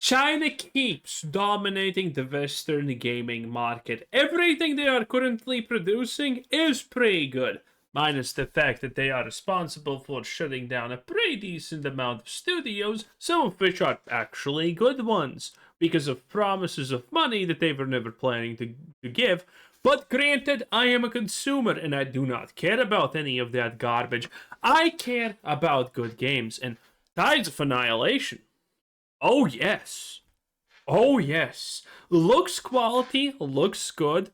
China keeps dominating the Western gaming market. Everything they are currently producing is pretty good, minus the fact that they are responsible for shutting down a pretty decent amount of studios, some of which are actually good ones, because of promises of money that they were never planning to give. But granted, I am a consumer and I do not care about any of that garbage. I care about good games, and Tides of Annihilation. Oh yes. Oh yes. Looks quality, looks good.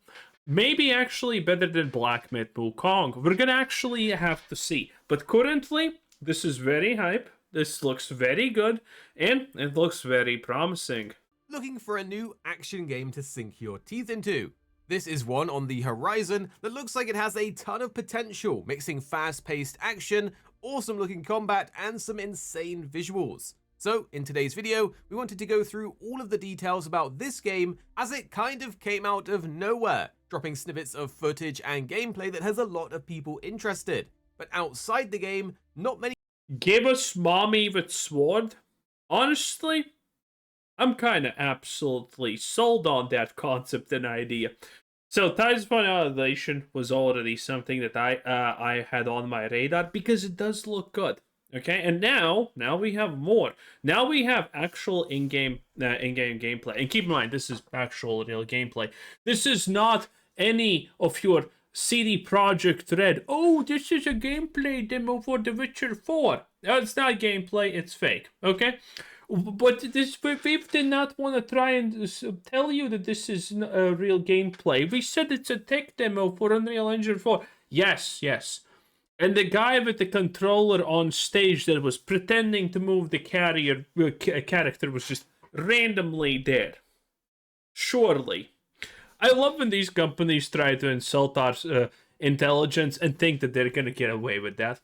Maybe actually better than Black Myth Wukong. We're gonna actually have to see. But currently, this is very hype. This looks very good, and it looks very promising. Looking for a new action game to sink your teeth into? This is one on the horizon that looks like it has a ton of potential, mixing fast-paced action, awesome-looking combat, and some insane visuals. So, in today's video, we wanted to go through all of the details about this game as it kind of came out of nowhere, dropping snippets of footage and gameplay that has a lot of people interested. But outside the game, not many— Give us mommy with sword? Honestly, I'm kind of absolutely sold on that concept and idea. So, Tides of Annihilation was already something that I had on my radar because it does look good. Okay, and now we have more. Now we have actual in-game gameplay. And keep in mind, this is actual real gameplay. This is not any of your CD Projekt Red. Oh, this is a gameplay demo for The Witcher 4. No, it's not gameplay, it's fake. Okay? But we did not want to try and tell you that this is a real gameplay. We said it's a tech demo for Unreal Engine 4. Yes. And the guy with the controller on stage that was pretending to move the character was just randomly there. Surely. I love when these companies try to insult our intelligence and think that they're going to get away with that.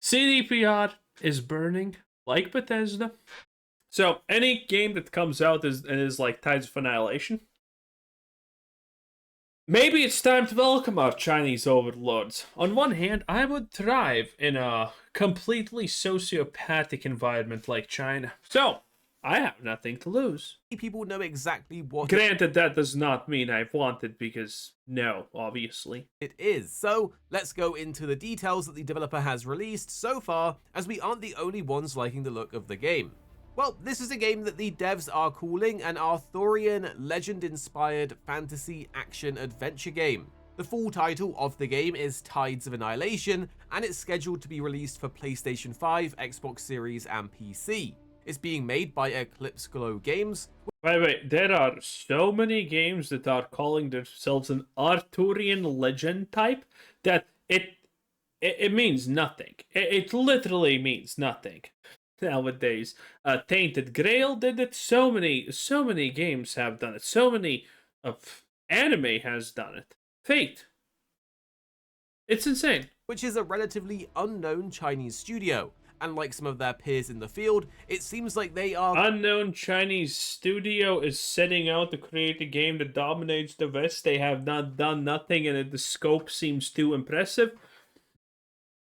CDPR is burning, like Bethesda. So, any game that comes out is like Tides of Annihilation. Maybe it's time to welcome our Chinese overlords. On one hand, I would thrive in a completely sociopathic environment like China. So, I have nothing to lose. people know exactly what— Granted, that does not mean I want it, because no, obviously. it is. So, let's go into the details that the developer has released so far, as we aren't the only ones liking the look of the game. Well, this is a game that the devs are calling an Arthurian legend-inspired fantasy action-adventure game. The full title of the game is Tides of Annihilation, and it's scheduled to be released for PlayStation 5, Xbox Series, and PC. It's being made by Eclipse Glow Games. Wait, there are so many games that are calling themselves an Arthurian legend type that it means nothing. It literally means nothing nowadays. Tainted Grail did it. So many games have done it. So many of anime has done it. Fate. It's insane. Which is a relatively unknown Chinese studio. And like some of their peers in the field, it seems like they are— Unknown Chinese studio is setting out to create a game that dominates the West. They have not done nothing, and the scope seems too impressive.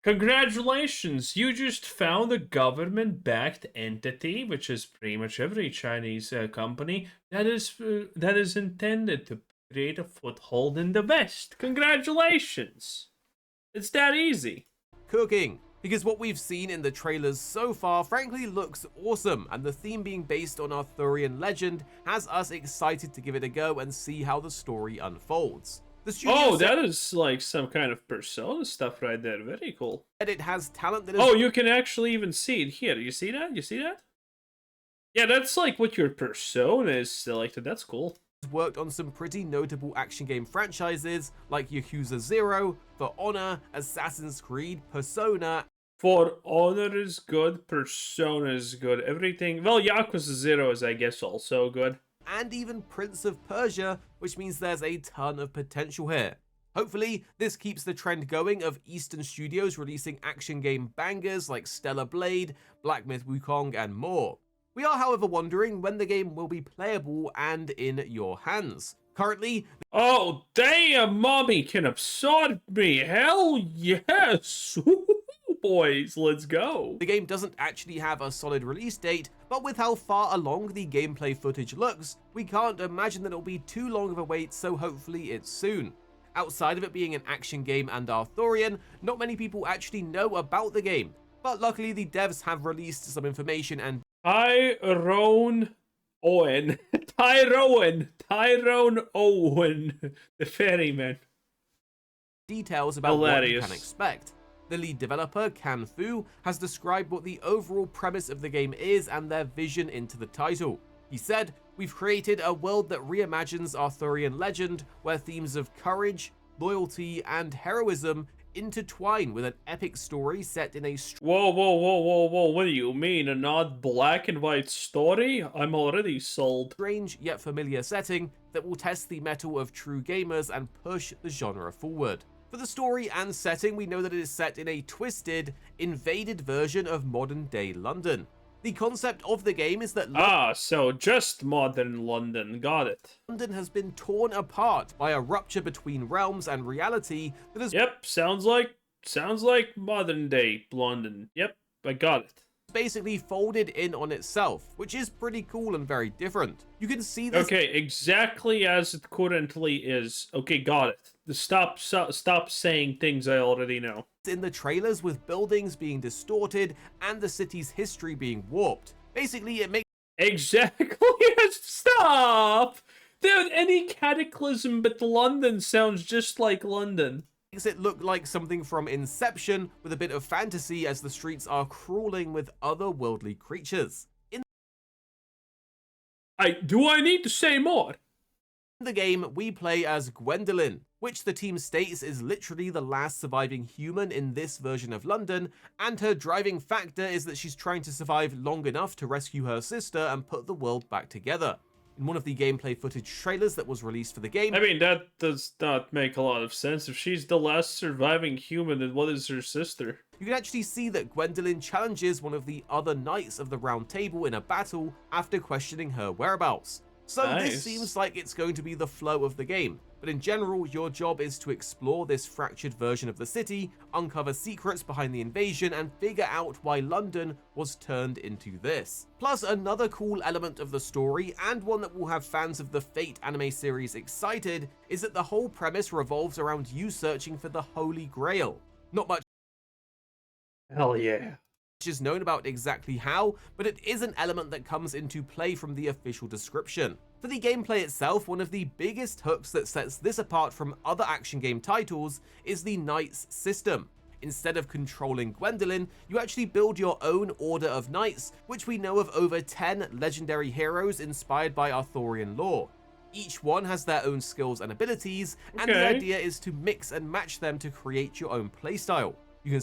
Congratulations, you just found a government-backed entity, which is pretty much every Chinese company, that is intended to create a foothold in the West. Congratulations! It's that easy. cooking. Because what we've seen in the trailers so far frankly looks awesome, and the theme being based on Arthurian legend has us excited to give it a go and see how the story unfolds. Oh, that is like some kind of Persona stuff right there. Very cool. And it has talent that is— Oh, you can actually even see it here. You see that? You see that? Yeah, that's like what your Persona is selected. That's cool. Worked on some pretty notable action game franchises like Yakuza 0, For Honor, Assassin's Creed, Persona. For Honor is good, Persona is good, everything. Well, Yakuza 0 is, I guess, also good. And even Prince of Persia, which means there's a ton of potential here. Hopefully, this keeps the trend going of Eastern studios releasing action game bangers like Stellar Blade, Black Myth Wukong, and more. We are, however, wondering when the game will be playable and in your hands. Currently— oh, damn, mommy can absorb me. Hell yes. boys, let's go. The game doesn't actually have a solid release date, but with how far along the gameplay footage looks, we can't imagine that it'll be too long of a wait, so hopefully it's soon. Outside of it being an action game and Arthurian, not many people actually know about the game, but luckily the devs have released some information and Tyrone Owen, the ferryman. details about what you can expect. The lead developer, Can Fu, has described what the overall premise of the game is and their vision into the title. He said, "We've created a world that reimagines Arthurian legend, where themes of courage, loyalty, and heroism intertwine with an epic story set in a Whoa, what do you mean? A not black and white story? I'm already sold. strange yet familiar setting that will test the mettle of true gamers and push the genre forward." For the story and setting, we know that it is set in a twisted, invaded version of modern-day London. The concept of the game is that so just modern London, got it. London has been torn apart by a rupture between realms and reality that has sounds like modern day London. Yep, I got it. basically folded in on itself, which is pretty cool and very different. You can see this exactly as it currently is. Okay, got it. Stop saying things I already know. in the trailers, with buildings being distorted and the city's history being warped. Basically, it makes Exactly. Stop! Dude, any cataclysm but London sounds just like London. it look like something from Inception, with a bit of fantasy as the streets are crawling with otherworldly creatures. Do I need to say more? In the game, we play as Gwendolyn, which the team states is literally the last surviving human in this version of London, and her driving factor is that she's trying to survive long enough to rescue her sister and put the world back together. In one of the gameplay footage trailers that was released for the game, I mean, that does not make a lot of sense. If she's the last surviving human, then what is her sister? you can actually see that Gwendolyn challenges one of the other knights of the Round Table in a battle after questioning her whereabouts. So Nice. This seems like it's going to be the flow of the game, but in general, your job is to explore this fractured version of the city, uncover secrets behind the invasion, and figure out why London was turned into this. Plus, another cool element of the story, and one that will have fans of the Fate anime series excited, is that the whole premise revolves around you searching for the Holy Grail. Not much Hell yeah. is known about exactly how, but it is an element that comes into play from the official description. For the gameplay itself, one of the biggest hooks that sets this apart from other action game titles is the Knights system. Instead of controlling Gwendolyn, you actually build your own order of knights, which we know of over 10 legendary heroes inspired by Arthurian lore. Each one has their own skills and abilities, and the idea is to mix and match them to create your own playstyle. You can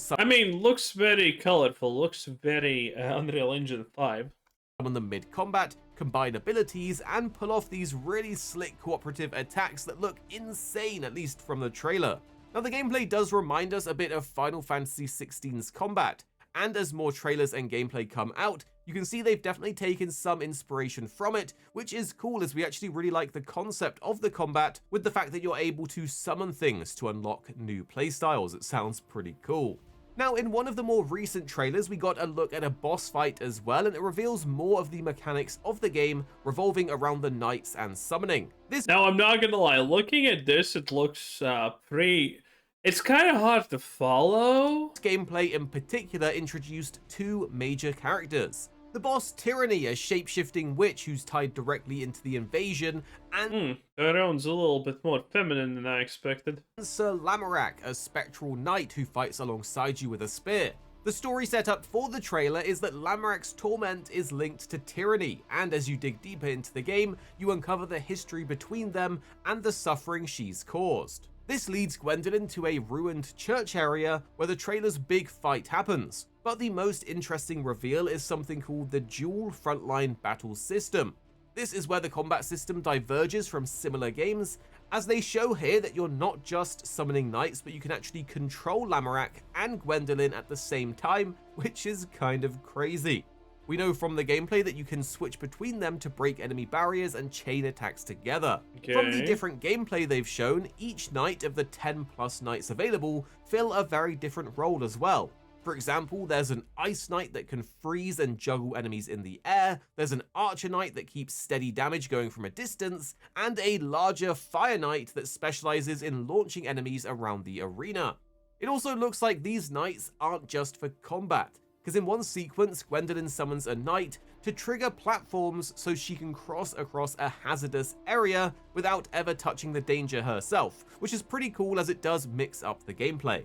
looks very colorful, looks very Unreal Engine 5. summon them mid-combat, combine abilities, and pull off these really slick cooperative attacks that look insane, at least from the trailer. Now, the gameplay does remind us a bit of Final Fantasy XVI's combat, and as more trailers and gameplay come out, you can see they've definitely taken some inspiration from it, which is cool as we actually really like the concept of the combat, with the fact that you're able to summon things to unlock new playstyles. It sounds pretty cool. Now, in one of the more recent trailers, we got a look at a boss fight as well, and it reveals more of the mechanics of the game revolving around the knights and summoning. Now, I'm not gonna lie, looking at this, it looks it's kind of hard to follow. Gameplay in particular introduced two major characters. The boss Tyranny, a shape-shifting witch who's tied directly into the invasion, and Tyrone's a little bit more feminine than I expected. Sir Lamorak, a spectral knight who fights alongside you with a spear. The story setup for the trailer is that Lamorak's torment is linked to Tyranny, and as you dig deeper into the game, you uncover the history between them and the suffering she's caused. This leads Gwendolyn to a ruined church area where the trailer's big fight happens. But the most interesting reveal is something called the Dual Frontline Battle System. This is where the combat system diverges from similar games, as they show here that you're not just summoning knights, but you can actually control Lamorak and Gwendolyn at the same time, which is kind of crazy. We know from the gameplay that you can switch between them to break enemy barriers and chain attacks together. From the different gameplay they've shown, each knight of the 10+ knights available fill a very different role as well. For example, there's an Ice Knight that can freeze and juggle enemies in the air, there's an Archer Knight that keeps steady damage going from a distance, and a larger Fire Knight that specializes in launching enemies around the arena. It also looks like these knights aren't just for combat, because in one sequence, Gwendolyn summons a knight to trigger platforms so she can cross across a hazardous area without ever touching the danger herself, which is pretty cool as it does mix up the gameplay.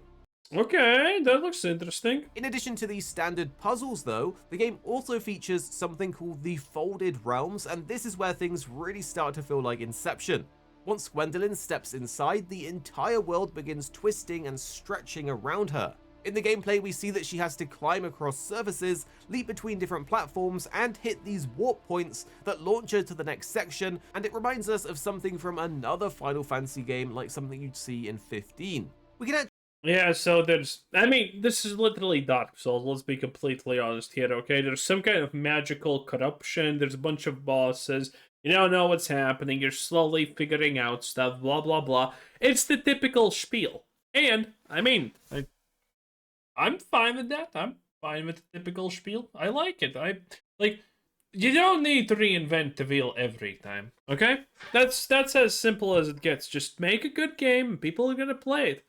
Okay, that looks interesting. In addition to these standard puzzles though, the game also features something called the Folded Realms, and this is where things really start to feel like Inception. Once Gwendolyn steps inside, the entire world begins twisting and stretching around her. In the gameplay, we see that she has to climb across surfaces, leap between different platforms, and hit these warp points that launch her to the next section, and it reminds us of something from another Final Fantasy game, like something you'd see in 15. We can Yeah, so this is literally Dark Souls, let's be completely honest here, okay? There's some kind of magical corruption, there's a bunch of bosses, you don't know what's happening, you're slowly figuring out stuff, blah, blah, blah. It's the typical spiel. And, I'm fine with that. I'm fine with the typical spiel. I like it. You don't need to reinvent the wheel every time, okay? That's as simple as it gets. Just make a good game, and people are gonna play it.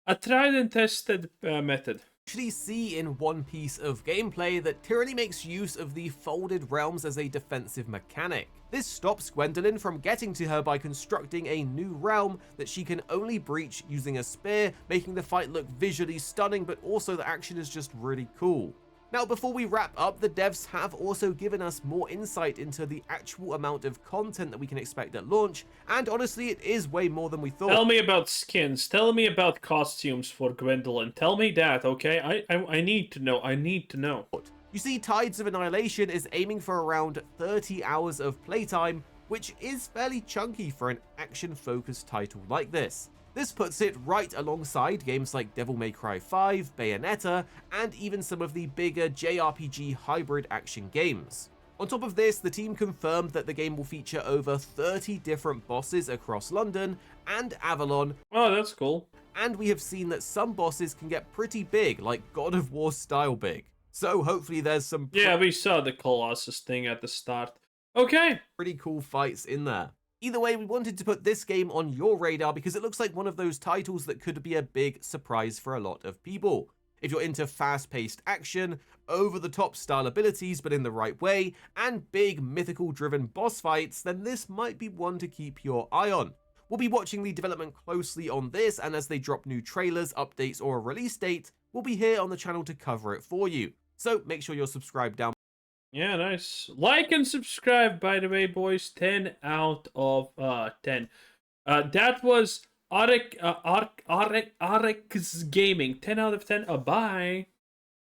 A tried and tested method. Actually see in one piece of gameplay that Tyranny makes use of the Folded Realms as a defensive mechanic. This stops Gwendolyn from getting to her by constructing a new realm that she can only breach using a spear, making the fight look visually stunning, but also the action is just really cool. Now, before we wrap up, the devs have also given us more insight into the actual amount of content that we can expect at launch, and honestly, it is way more than we thought. Tell me about skins. Tell me about costumes for Gwendolyn. Tell me that, okay? I need to know. I need to know. You see, Tides of Annihilation is aiming for around 30 hours of playtime, which is fairly chunky for an action-focused title like this. This puts it right alongside games like Devil May Cry 5, Bayonetta, and even some of the bigger JRPG hybrid action games. On top of this, the team confirmed that the game will feature over 30 different bosses across London and Avalon. Oh, that's cool. And we have seen that some bosses can get pretty big, like God of War style big. So hopefully there's some Yeah, we saw the Colossus thing at the start. Okay. Pretty cool fights in there. Either way, we wanted to put this game on your radar because it looks like one of those titles that could be a big surprise for a lot of people. If you're into fast-paced action, over-the-top style abilities but in the right way, and big mythical-driven boss fights, then this might be one to keep your eye on. We'll be watching the development closely on this, and as they drop new trailers, updates, or a release date, we'll be here on the channel to cover it for you. So make sure you're subscribed down. Yeah, nice. Like and subscribe, by the way, boys. 10 out of 10. That was Arek's Gaming. 10 out of 10. Bye.